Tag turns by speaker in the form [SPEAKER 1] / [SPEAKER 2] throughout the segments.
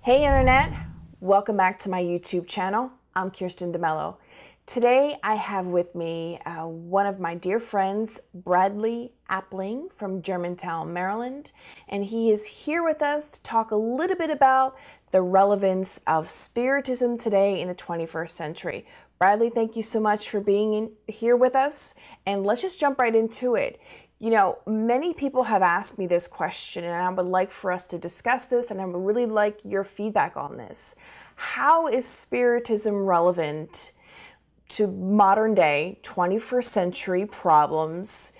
[SPEAKER 1] Hey Internet, welcome back to my YouTube channel. I'm Kirsten DeMelo. Today I have with me one of my dear friends, Bradley Apling from Germantown, Maryland, and he is here with us to talk a little bit about the relevance of Spiritism today in the 21st century. Bradley, thank you so much for being here with us, and let's just jump right into it. You know, many people have asked me this question, and I would like for us to discuss this, and I would really like your feedback on this. How is Spiritism relevant to modern day 21st century problems,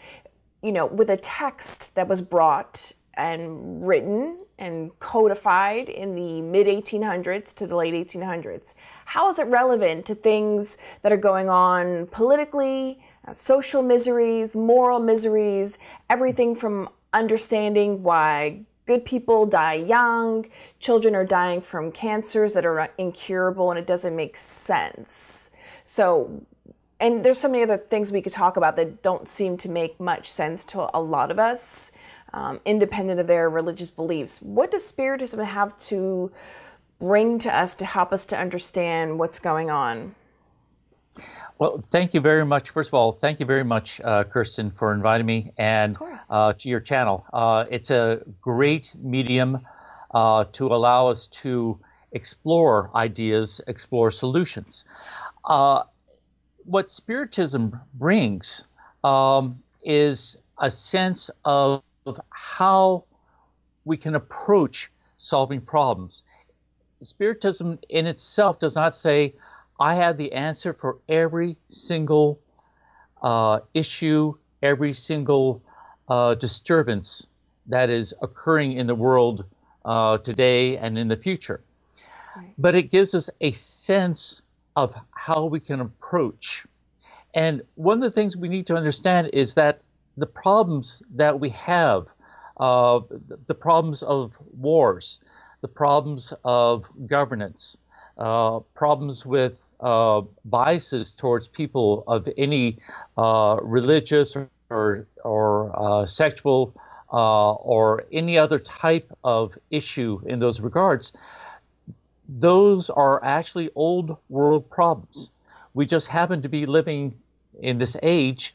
[SPEAKER 1] you know, with a text that was brought and written and codified in the mid-1800s to the late 1800s? How is it relevant to things that are going on politically, social miseries, moral miseries, everything from understanding why good people die young, children are dying from cancers that are incurable, and it doesn't make sense. So, and there's so many other things we could talk about that don't seem to make much sense to a lot of us, independent of their religious beliefs. What does Spiritism have to bring to us to help us to understand what's going on?
[SPEAKER 2] Well, thank you very much. First of all, thank you very much, Kirsten, for inviting me and to your channel. It's a great medium to allow us to explore ideas, explore solutions. What Spiritism brings is a sense of how we can approach solving problems. Spiritism in itself does not say, I have the answer for every single issue, every single disturbance that is occurring in the world today and in the future. Right. But it gives us a sense of how we can approach. And one of the things we need to understand is that the problems that we have, the problems of wars, the problems of governance, problems with biases towards people of any religious or sexual or any other type of issue in those regards, those are actually old world problems. We just happen to be living in this age,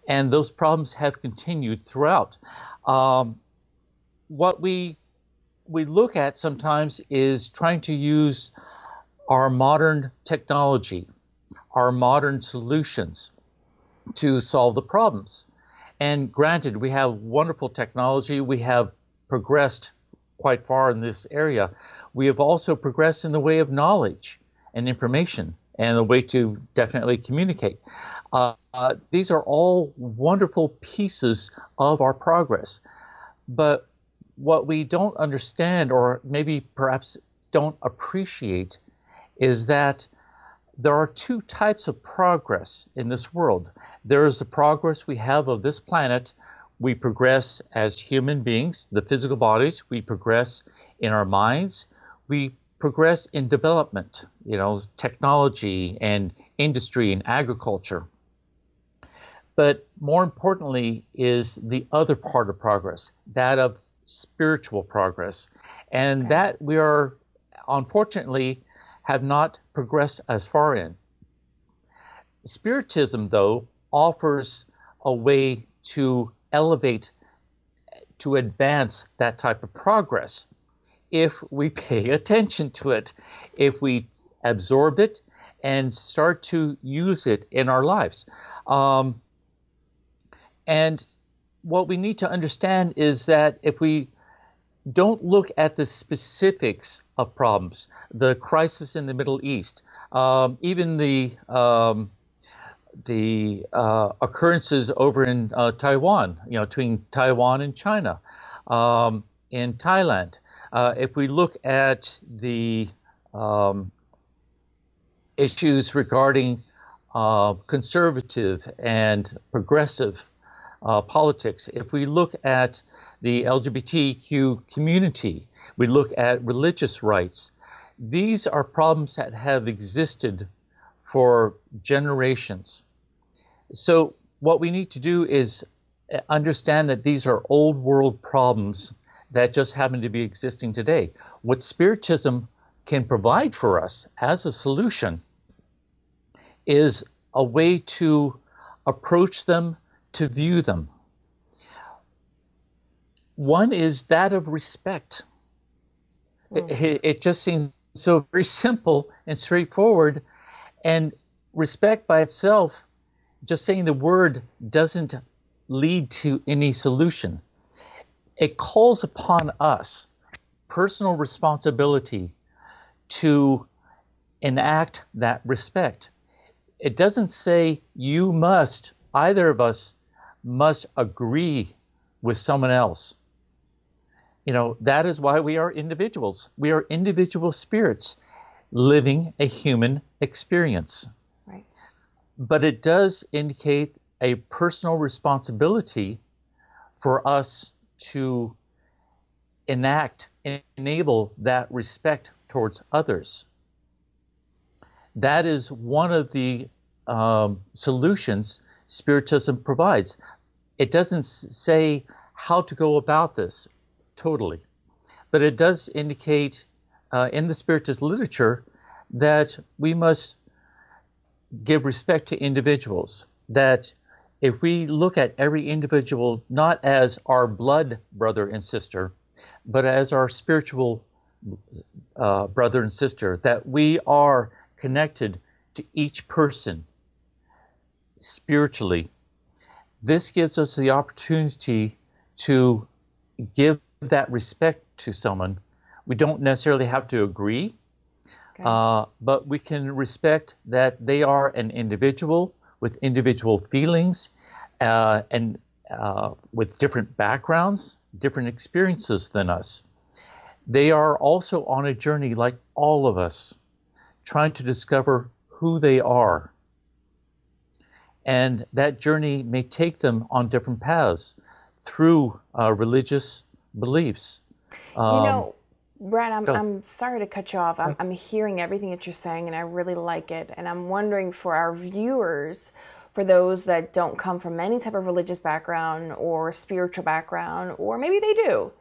[SPEAKER 2] and those problems have continued throughout. What we look at sometimes is trying to use our modern technology, our modern solutions to solve the problems. And granted, we have wonderful technology. We have progressed quite far in this area. We have also progressed in the way of knowledge and information and the way to definitely communicate. These are all wonderful pieces of our progress. But what we don't understand, or maybe perhaps don't appreciate, is that there are two types of progress in this world. There is the progress we have of this planet. We progress as human beings, the physical bodies. We progress in our minds. We progress in development, technology and industry and agriculture. But more importantly is the other part of progress, that of spiritual progress. And that we are, unfortunately, have not progressed as far in. Spiritism, though, offers a way to elevate, to advance that type of progress if we pay attention to it, if we absorb it and start to use it in our lives. And what we need to understand is that if we don't look at the specifics of problems, the crisis in the Middle East, even the occurrences over in Taiwan, between Taiwan and China, in Thailand. If we look at the issues regarding conservative and progressive politics, if we look at the LGBTQ community, we look at religious rights, these are problems that have existed for generations. So what we need to do is understand that these are old world problems that just happen to be existing today. What Spiritism can provide for us as a solution is a way to approach them, to view them. One is that of respect. It just seems so very simple and straightforward, and respect by itself, just saying the word, doesn't lead to any solution. It calls upon us personal responsibility to enact that respect. It doesn't say you must, either of us must agree with someone else. You know, that is why we are individuals. We are individual spirits living a human experience.
[SPEAKER 1] Right.
[SPEAKER 2] But it does indicate a personal responsibility for us to enact and enable that respect towards others. That is one of the solutions Spiritism provides. It doesn't say how to go about this totally, but it does indicate in the Spiritist literature that we must give respect to individuals, that if we look at every individual not as our blood brother and sister, but as our spiritual brother and sister, that we are connected to each person spiritually. This gives us the opportunity to give that respect to someone. We don't necessarily have to agree, but we can respect that they are an individual with individual feelings and with different backgrounds, different experiences than us. They are also on a journey like all of us, trying to discover who they are. And that journey may take them on different paths through religious beliefs.
[SPEAKER 1] You know, Brad, I'm sorry to cut you off. I'm hearing everything that you're saying, and I really like it. And I'm wondering for our viewers, for those that don't come from any type of religious background or spiritual background, or maybe they do,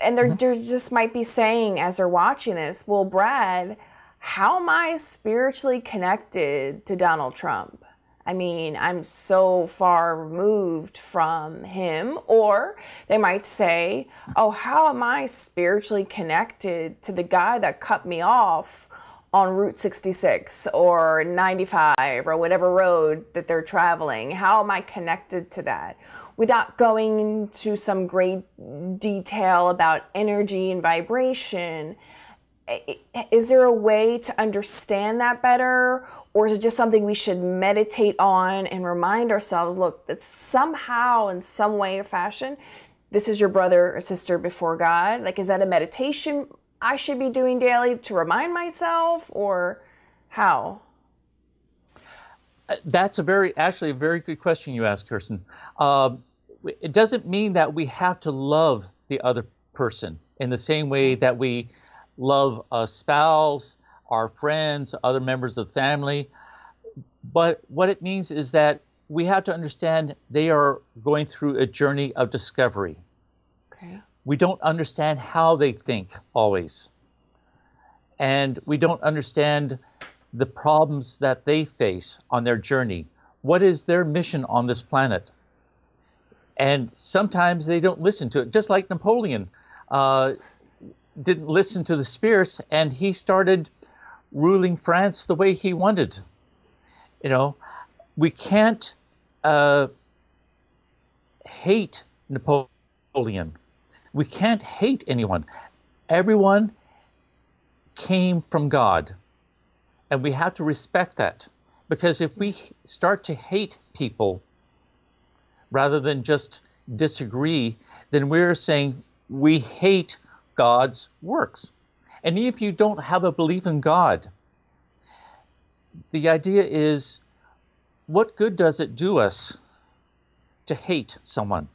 [SPEAKER 1] and they're just might be saying as they're watching this, well, Brad, how am I spiritually connected to Donald Trump? I mean, I'm so far removed from him. Or they might say, oh, how am I spiritually connected to the guy that cut me off on Route 66 or 95 or whatever road that they're traveling? How am I connected to that? Without going into some great detail about energy and vibration, is there a way to understand that better? Or is it just something we should meditate on and remind ourselves, look, that somehow, in some way or fashion, this is your brother or sister before God? Like, is that a meditation I should be doing daily to remind myself, or how?
[SPEAKER 2] That's actually a very good question you asked, Kirsten. It doesn't mean that we have to love the other person in the same way that we love a spouse, our friends, other members of the family. But what it means is that we have to understand they are going through a journey of discovery.
[SPEAKER 1] Okay.
[SPEAKER 2] We don't understand how they think always. And we don't understand the problems that they face on their journey. What is their mission on this planet? And sometimes they don't listen to it. Just like Napoleon didn't listen to the spirits, and he started ruling France the way he wanted. You know, we can't hate Napoleon. We can't hate anyone. Everyone came from God, and we have to respect that. Because if we start to hate people rather than just disagree, then we're saying we hate God's works. And if you don't have a belief in God, the idea is, what good does it do us to hate someone?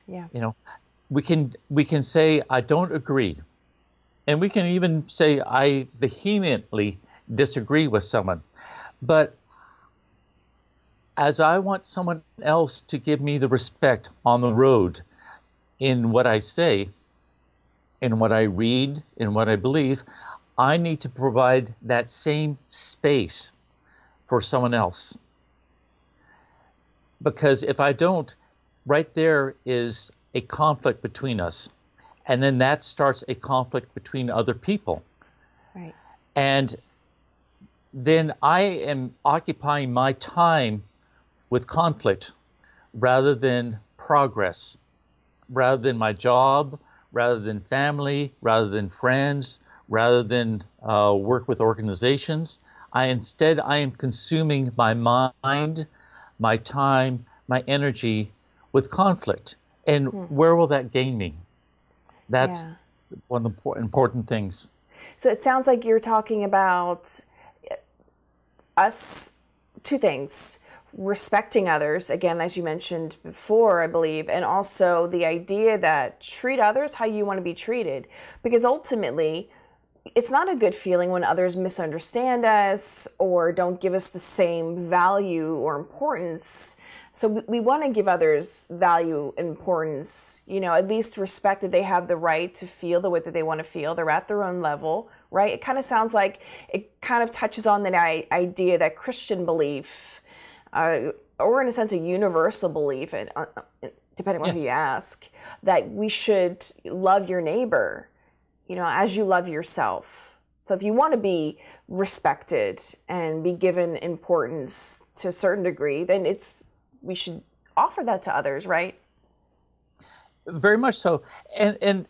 [SPEAKER 1] Yeah.
[SPEAKER 2] You know, we can say, I don't agree. And we can even say, I vehemently disagree with someone. But as I want someone else to give me the respect on the road in what I say, in what I read, in what I believe, I need to provide that same space for someone else. Because if I don't, right there is a conflict between us. And then that starts a conflict between other people.
[SPEAKER 1] Right.
[SPEAKER 2] And then I am occupying my time with conflict rather than progress, rather than my job, rather than family, rather than friends, rather than work with organizations. I am consuming my mind, my time, my energy with conflict. And where will that gain me? That's one of the important things.
[SPEAKER 1] So it sounds like you're talking about us, two things: respecting others, again, as you mentioned before, I believe, and also the idea that treat others how you want to be treated. Because ultimately, it's not a good feeling when others misunderstand us or don't give us the same value or importance. So we want to give others value, importance, at least respect that they have the right to feel the way that they want to feel. They're at their own level, right? It kind of sounds like it kind of touches on the idea that Christian belief, or in a sense a universal belief, depending on who you ask, that we should love your neighbor, as you love yourself. So if you want to be respected and be given importance to a certain degree, then we should offer that to others, right?
[SPEAKER 2] Very much so. And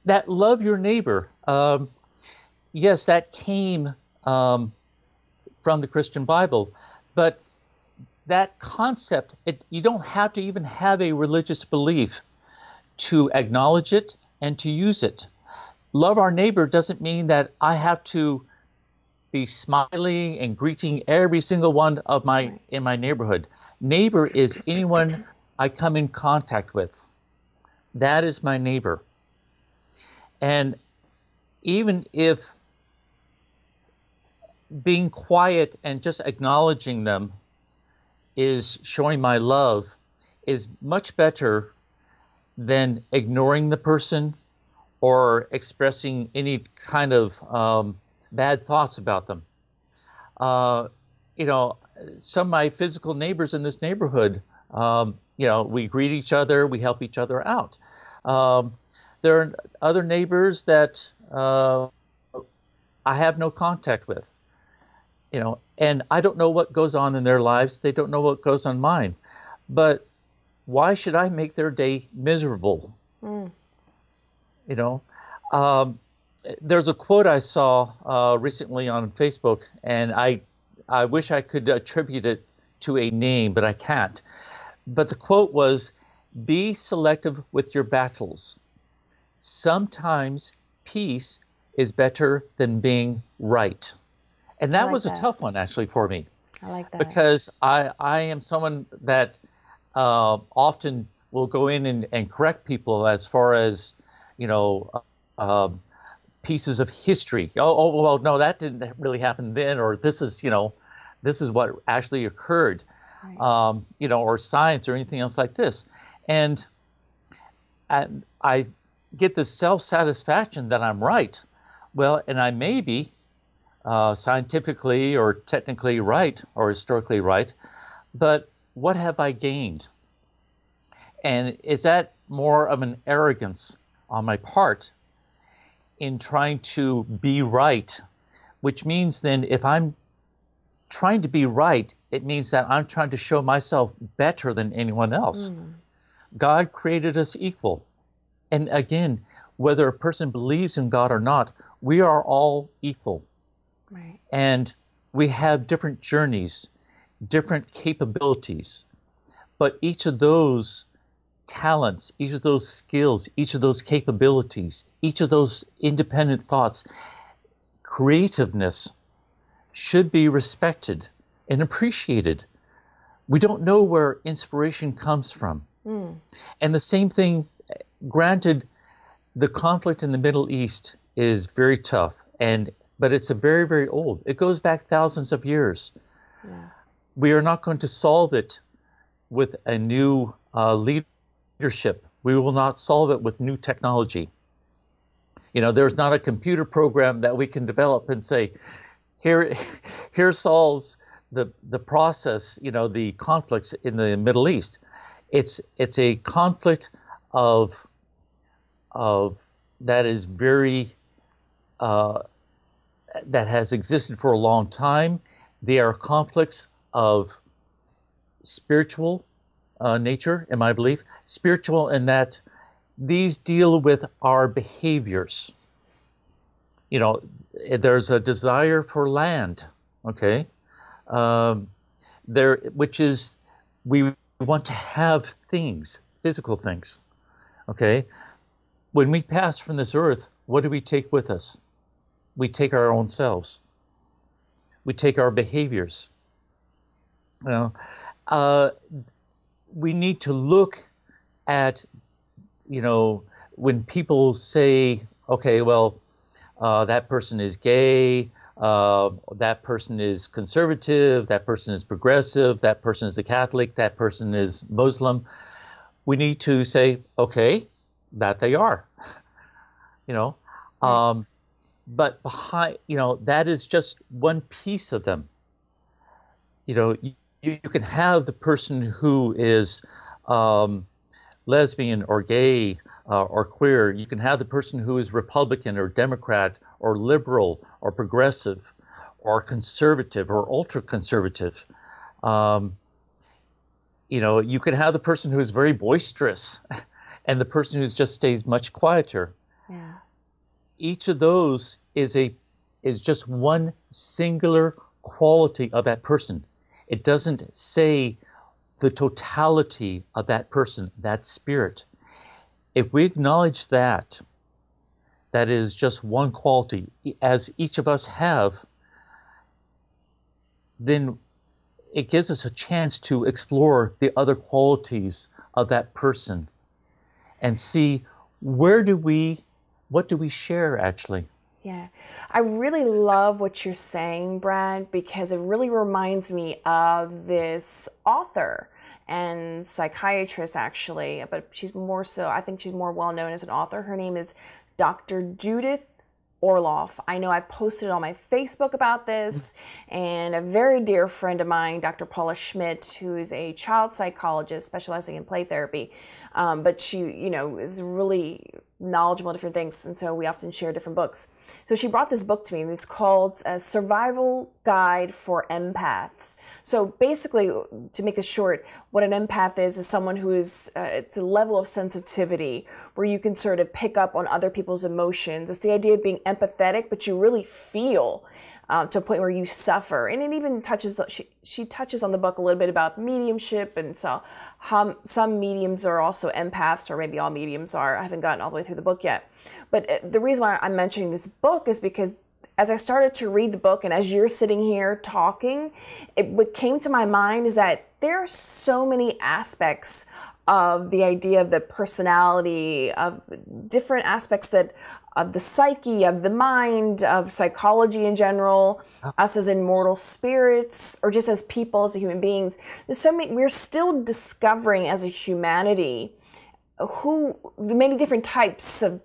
[SPEAKER 2] that love your neighbor, yes, that came from the Christian Bible, but that concept, you don't have to even have a religious belief to acknowledge it and to use it. Love our neighbor doesn't mean that I have to be smiling and greeting every single one of in my neighborhood. Neighbor is anyone I come in contact with. That is my neighbor. And even if being quiet and just acknowledging them is showing my love, is much better than ignoring the person or expressing any kind of bad thoughts about them. Some of my physical neighbors in this neighborhood, we greet each other, we help each other out. There are other neighbors that I have no contact with, and I don't know what goes on in their lives. They don't know what goes on mine. But why should I make their day miserable? There's a quote I saw recently on Facebook, and I wish I could attribute it to a name, but I can't. But the quote was, "Be selective with your battles. Sometimes peace is better than being right." And that was a tough one, actually, for me.
[SPEAKER 1] I like that.
[SPEAKER 2] Because I am someone that often will go in and correct people as far as, pieces of history. Well, no, that didn't really happen then, or this is what actually occurred, right. Or science or anything else like this. And I get this self-satisfaction that I'm right. Well, and I may be scientifically or technically right or historically right, but what have I gained? And is that more of an arrogance on my part in trying to be right, which means then if I'm trying to be right, it means that I'm trying to show myself better than anyone else. God created us equal. And again, whether a person believes in God or not, we are all equal.
[SPEAKER 1] Right.
[SPEAKER 2] And we have different journeys, different capabilities, but each of those talents, each of those skills, each of those capabilities, each of those independent thoughts, creativeness should be respected and appreciated. We don't know where inspiration comes from. And the same thing, granted, the conflict in the Middle East is very tough, but it's very, very old. It goes back thousands of years. Yeah. We are not going to solve it with a new leadership. We will not solve it with new technology. There's not a computer program that we can develop and say, here, here solves the process, the conflicts in the Middle East. It's a conflict of that is very that has existed for a long time. They are conflicts of spiritual nature, in my belief. Spiritual in that these deal with our behaviors. There's a desire for land, okay? Which is, we want to have things, physical things, okay? When we pass from this earth, what do we take with us? We take our own selves. We take our behaviors. We need to look at, when people say, okay, well, that person is gay, that person is conservative, that person is progressive, that person is a Catholic, that person is Muslim. We need to say, okay, that they are, but behind, that is just one piece of them. You can have the person who is lesbian or gay or queer. You can have the person who is Republican or Democrat or liberal or progressive or conservative or ultra-conservative. You can have the person who is very boisterous and the person who just stays much quieter.
[SPEAKER 1] Yeah.
[SPEAKER 2] Each of those is just one singular quality of that person. It doesn't say the totality of that person, that spirit. If we acknowledge that is just one quality, as each of us have, then it gives us a chance to explore the other qualities of that person and see what do we share actually.
[SPEAKER 1] Yeah, I really love what you're saying, Brad, because it really reminds me of this author and psychiatrist, actually, but she's more so, I think she's more well known as an author. Her name is Dr. Judith Orloff. I know I posted on my Facebook about this, and a very dear friend of mine, Dr. Paula Schmidt, who is a child psychologist specializing in play therapy, but she, is really knowledgeable in different things, and so we often share different books. So she brought this book to me, and it's called Survival Guide for Empaths. So basically, to make this short, what an empath is someone who is, it's a level of sensitivity where you can sort of pick up on other people's emotions. It's the idea of being empathetic, but you really feel to a point where you suffer. And it even touches, she touches on the book a little bit about mediumship, and so some mediums are also empaths, or maybe all mediums are. I haven't gotten all the way through the book yet. But the reason why I'm mentioning this book is because as I started to read the book, and as you're sitting here talking, what came to my mind is that there are so many aspects of the idea of the personality, of different aspects of the psyche, of the mind, of psychology in general, us as immortal spirits, or just as people, as human beings. There's so many, we're still discovering as a humanity the many different types of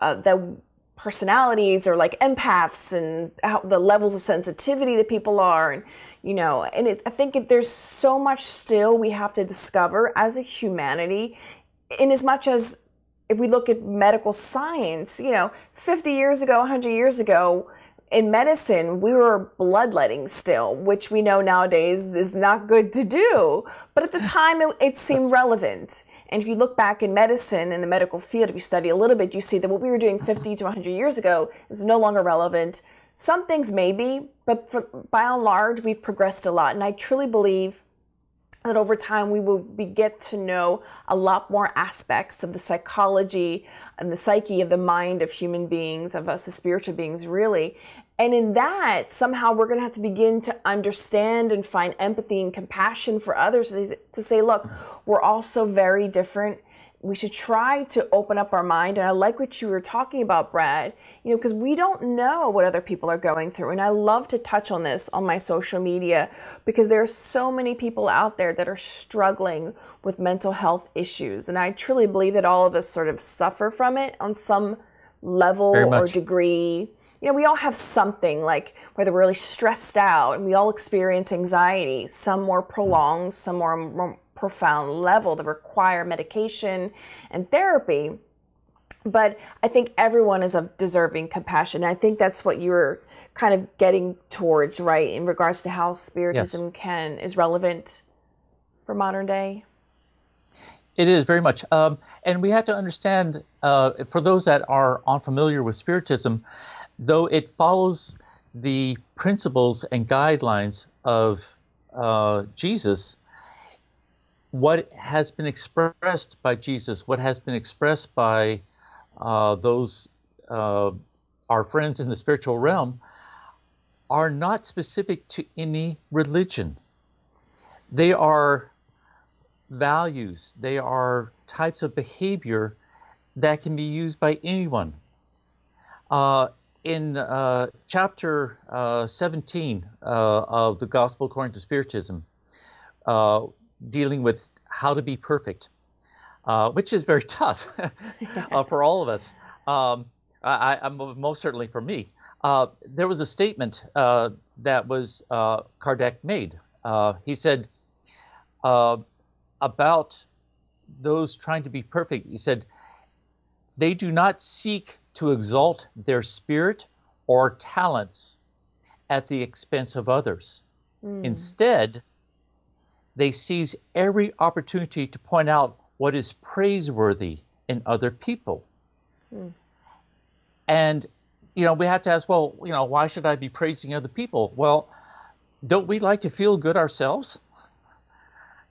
[SPEAKER 1] the personalities, or like empaths, and how the levels of sensitivity that people are, and I think there's so much still we have to discover as a humanity, in as much as if we look at medical science, 50 years ago, 100 years ago, in medicine, we were bloodletting still, which we know nowadays is not good to do. But at the time, it seemed relevant. And if you look back in medicine, in the medical field, if you study a little bit, you see that what we were doing 50 to 100 years ago is no longer relevant. Some things maybe, but by and large, we've progressed a lot. And I truly believe that over time we get to know a lot more aspects of the psychology and the psyche of the mind of human beings, of us as spiritual beings, really. And in that, somehow we're going to have to begin to understand and find empathy and compassion for others, to say, look, we're all so very different. We should try to open up our mind. And I like what you were talking about, Brad, because we don't know what other people are going through. And I love to touch on this on my social media, because there are so many people out there that are struggling with mental health issues. And I truly believe that all of us sort of suffer from it on some level
[SPEAKER 2] Very
[SPEAKER 1] or
[SPEAKER 2] much.
[SPEAKER 1] degree. You know, we all have something, like whether we're really stressed out, and we all experience anxiety, some more prolonged, some more profound level that require medication and therapy. But I think everyone is of deserving compassion. And I think that's what you were kind of getting towards, right, in regards to how Spiritism is relevant for modern day.
[SPEAKER 2] It is very much. And we have to understand, for those that are unfamiliar with Spiritism, though it follows the principles and guidelines of Jesus, what has been expressed by Jesus, what has been expressed by those our friends in the spiritual realm, are not specific to any religion. They are values, they are types of behavior that can be used by anyone. In chapter 17 of the Gospel according to Spiritism, dealing with how to be perfect, which is very tough for all of us. I'm most certainly for me. There was a statement that was Kardec made. He said about those trying to be perfect, he said, they do not seek to exalt their spirit or talents at the expense of others. Instead, they seize every opportunity to point out what is praiseworthy in other people. And, you know, we have to ask, well, you know, why should I be praising other people? Well, don't we like to feel good ourselves?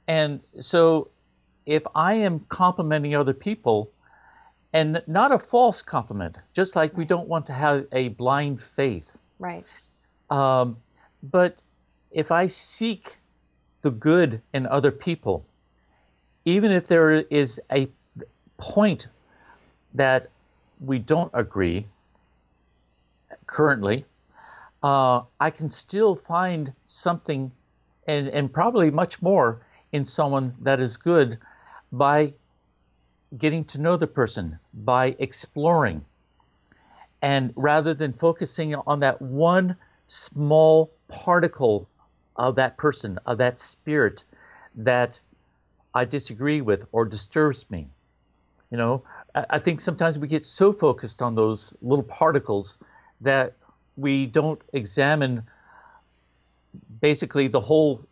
[SPEAKER 2] And so if I am complimenting other people, and not a false compliment, just like we don't want to have a blind faith.
[SPEAKER 1] Right.
[SPEAKER 2] But if I seek the good in other people, even if there is a point that we don't agree currently, I can still find something and probably much more in someone that is good by getting to know the person, by exploring. And rather than focusing on that one small particle of that person, of that spirit that I disagree with or disturbs me. You know, I think sometimes we get so focused on those little particles that we don't examine basically the whole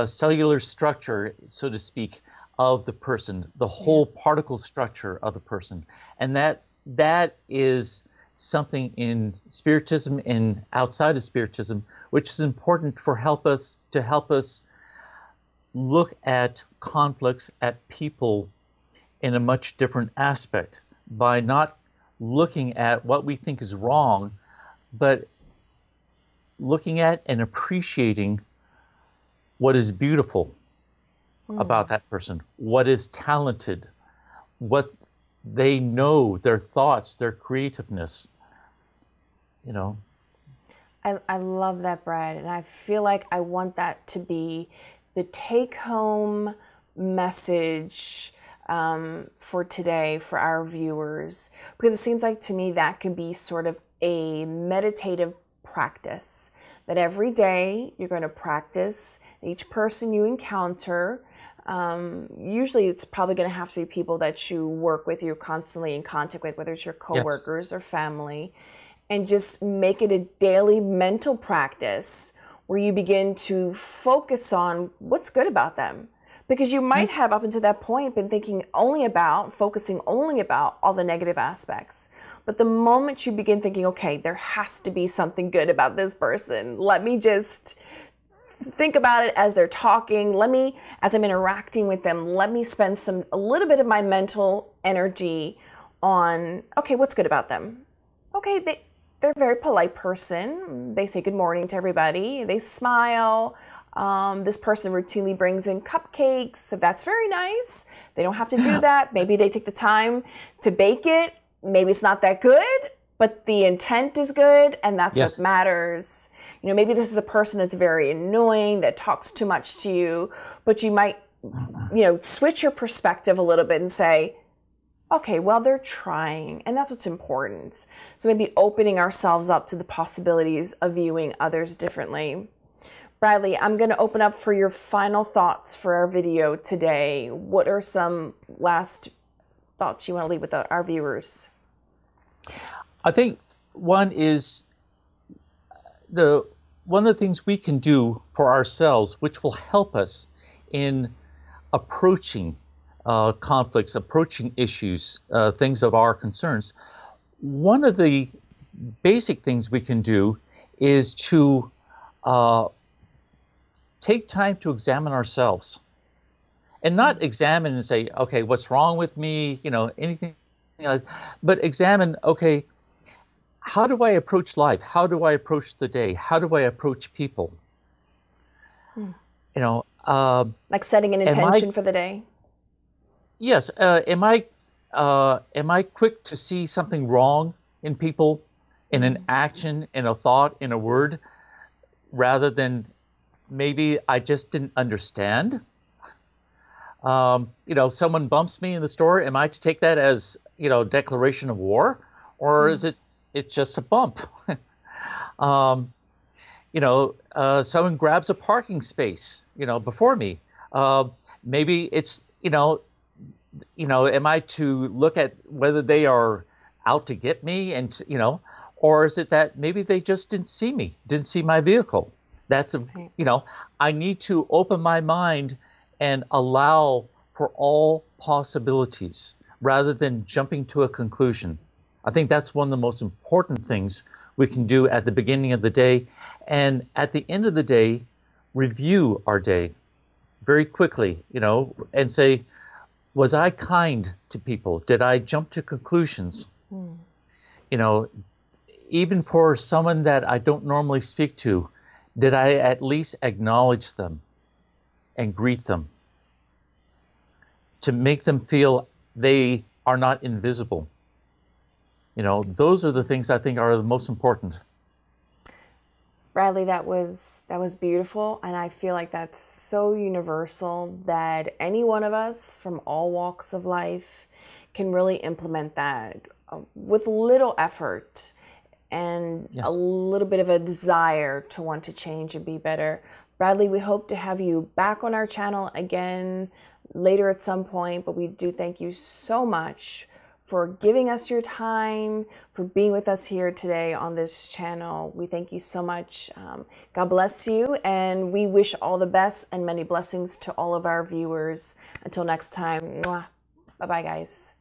[SPEAKER 2] cellular structure, so to speak, of the person, the whole particle structure of the person. And that is something in Spiritism and outside of Spiritism, which is important to help us look at conflicts, at people in a much different aspect, by not looking at what we think is wrong, but looking at and appreciating what is beautiful about that person, what is talented, what they know, their thoughts, their creativeness, you know.
[SPEAKER 1] I love that, Brad, and I feel like I want that to be the take-home message for today for our viewers, because it seems like to me that can be sort of a meditative practice, that every day you're going to practice each person you encounter. Usually it's probably going to have to be people that you work with, you're constantly in contact with, whether it's your coworkers or family, and just make it a daily mental practice where you begin to focus on what's good about them. Because you might have up until that point been focusing only about all the negative aspects. But the moment you begin thinking, okay, there has to be something good about this person, let me just think about it as they're talking. As I'm interacting with them, let me spend a little bit of my mental energy on, okay, what's good about them? Okay, they're a very polite person. They say good morning to everybody. They smile. This person routinely brings in cupcakes. So that's very nice. They don't have to do that. Maybe they take the time to bake it. Maybe it's not that good, but the intent is good, and that's what matters. You know, maybe this is a person that's very annoying, that talks too much to you, but you might, you know, switch your perspective a little bit and say, okay, well, they're trying, and that's what's important. So maybe opening ourselves up to the possibilities of viewing others differently. Bradley, I'm going to open up for your final thoughts for our video today. What are some last thoughts you want to leave with our viewers?
[SPEAKER 2] I think one is one of the things we can do for ourselves, which will help us in approaching conflicts, approaching issues, things of our concerns. One of the basic things we can do is to take time to examine ourselves, and not examine and say, okay, what's wrong with me, anything, but examine, okay, how do I approach life? How do I approach the day? How do I approach people?
[SPEAKER 1] Like setting an intention for the day.
[SPEAKER 2] Yes. Am I quick to see something wrong in people, in an action, in a thought, in a word, rather than maybe I just didn't understand? Someone bumps me in the store. Am I to take that as, declaration of war, or is it's just a bump? Someone grabs a parking space, before me. Maybe it's, am I to look at whether they are out to get me, and, or is it that maybe they just didn't see me, didn't see my vehicle? That's I need to open my mind and allow for all possibilities rather than jumping to a conclusion. I think that's one of the most important things we can do at the beginning of the day. And at the end of the day, review our day very quickly, and say, was I kind to people? Did I jump to conclusions? Even for someone that I don't normally speak to, did I at least acknowledge them and greet them to make them feel they are not invisible? Those are the things I think are the most important.
[SPEAKER 1] Bradley, that was beautiful, and I feel like that's so universal that any one of us from all walks of life can really implement that with little effort and a little bit of a desire to want to change and be better. Bradley, we hope to have you back on our channel again later at some point, but we do thank you so much for giving us your time, for being with us here today on this channel. We thank you so much. God bless you, and we wish all the best and many blessings to all of our viewers. Until next time, bye-bye, guys.